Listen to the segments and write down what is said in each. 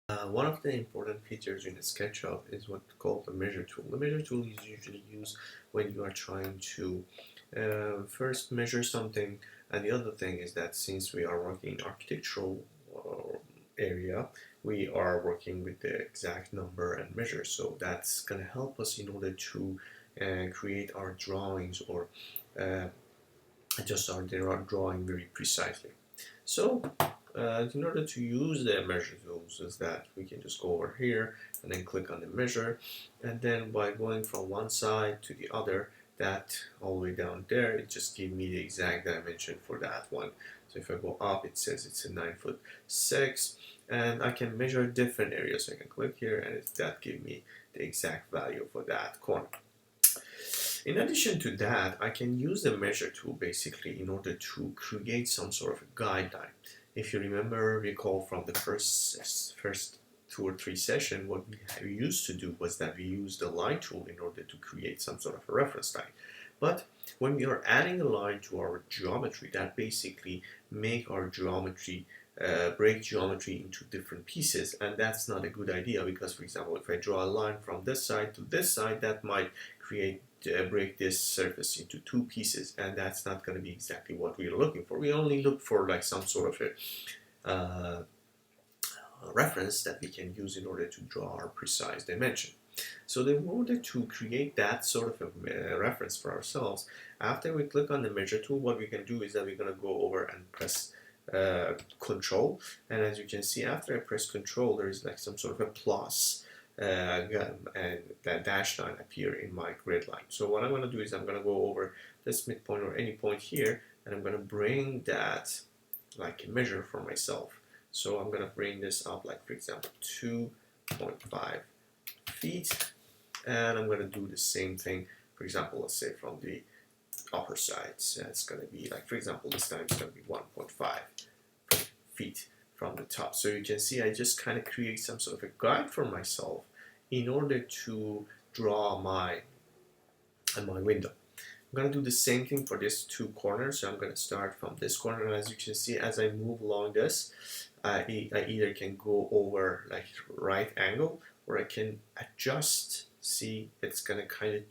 One of the important features in SketchUp is what's called the measure tool. The measure tool is usually used when you are trying to first measure something, and the other thing is that since we are working in architectural area, we are working with the exact number and measure. So that's going to help us in order to create our drawings or uh, adjust our drawing very precisely. So in order to use the measure tools is that we can just go over here and then click on the measure, and then by going from one side to the other, that all the way down there, it just gives me the exact dimension for that one. So if I go up, it says it's a 9'6", and I can measure different areas. So I can click here and that gives me the exact value for that corner. In addition to that, I can use the measure tool basically in order to create some sort of a guideline. If you recall from the first 2 or 3 sessions, what we used to do was that we used the line tool in order to create some sort of a reference line. But when we are adding a line to our geometry, that basically make our geometry break geometry into different pieces, and that's not a good idea because, for example, if I draw a line from this side to this side, that might break this surface into 2 pieces, and that's not going to be exactly what we are looking for. We only look for like some sort of a reference that we can use in order to draw our precise dimension. So in order to create that sort of a reference for ourselves, after we click on the measure tool, what we can do is that we're going to go over and press control, and as you can see, after I press control, there is like some sort of a plus and that dash line appear in my grid line. So what I'm going to do is I'm going to go over this midpoint or any point here, and I'm going to bring that like a measure for myself. So I'm going to bring this up, like for example 2.5 feet, and I'm going to do the same thing, for example, let's say from the upper side. So it's going to be like, for example, this time it's going to be 1.5 feet from the top. So you can see I just kind of create some sort of a guide for myself in order to draw my window. I'm going to do the same thing for these 2 corners. So I'm going to start from this corner, and as you can see, as I move along this, I either can go over like right angle, or I can adjust. See, it's going to kind of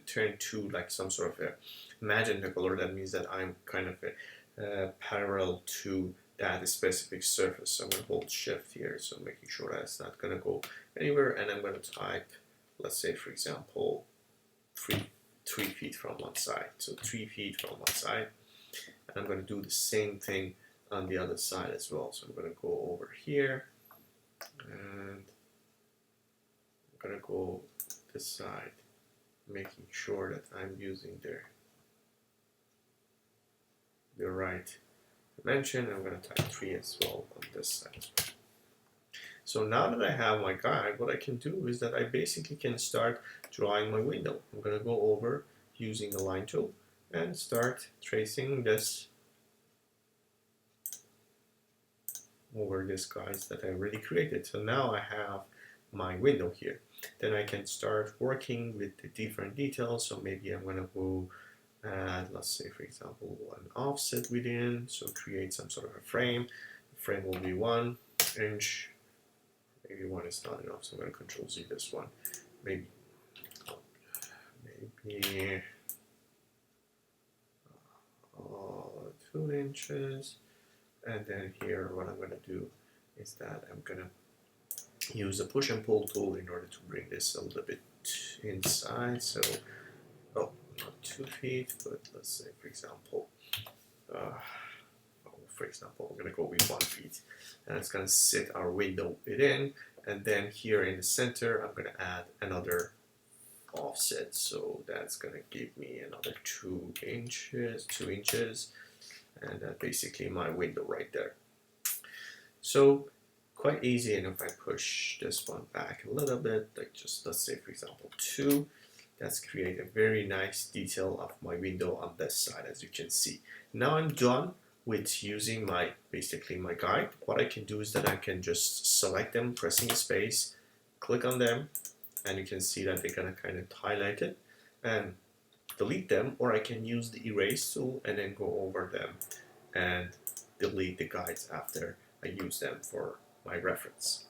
turn to like some sort of a magenta color. That means that I'm kind of parallel to that specific surface. So I'm going to hold shift here, so making sure that it's not going to go anywhere, and I'm going to type, let's say for example 3 feet from one side. So 3 feet from one side, and I'm going to do the same thing on the other side as well. So I'm going to go over here, and I'm going to go this side, making sure that I'm using the right dimension. I'm going to type 3 as well on this side as well. So now that I have my guide, what I can do is that I basically can start drawing my window. I'm going to go over using the line tool and start tracing this over this guide that I already created. So now I have my window here. Then I can start working with the different details. So maybe I'm going to go add, let's say for example, an offset within. So create some sort of a frame. The frame will be 1 inch. Maybe 1 is not enough, so I'm going to Control Z this one. Maybe 2 inches. And then here, what I'm going to do is that I'm going to use the push and pull tool in order to bring this a little bit inside. So, not 2 feet, but let's say, for example, I'm going to go with 1 feet, and it's going to sit our window within. And then here in the center, I'm going to add another offset. So that's going to give me another 2 inches, and that's basically my window right there. So quite easy, and if I push this one back a little bit, like just let's say for example 2, that's create a very nice detail of my window on this side, as you can see. Now I'm done with using basically my guide. What I can do is that I can just select them, pressing space, click on them, and you can see that they're gonna kind of highlight it and delete them, or I can use the erase tool and then go over them and delete the guides after I use them for my reference.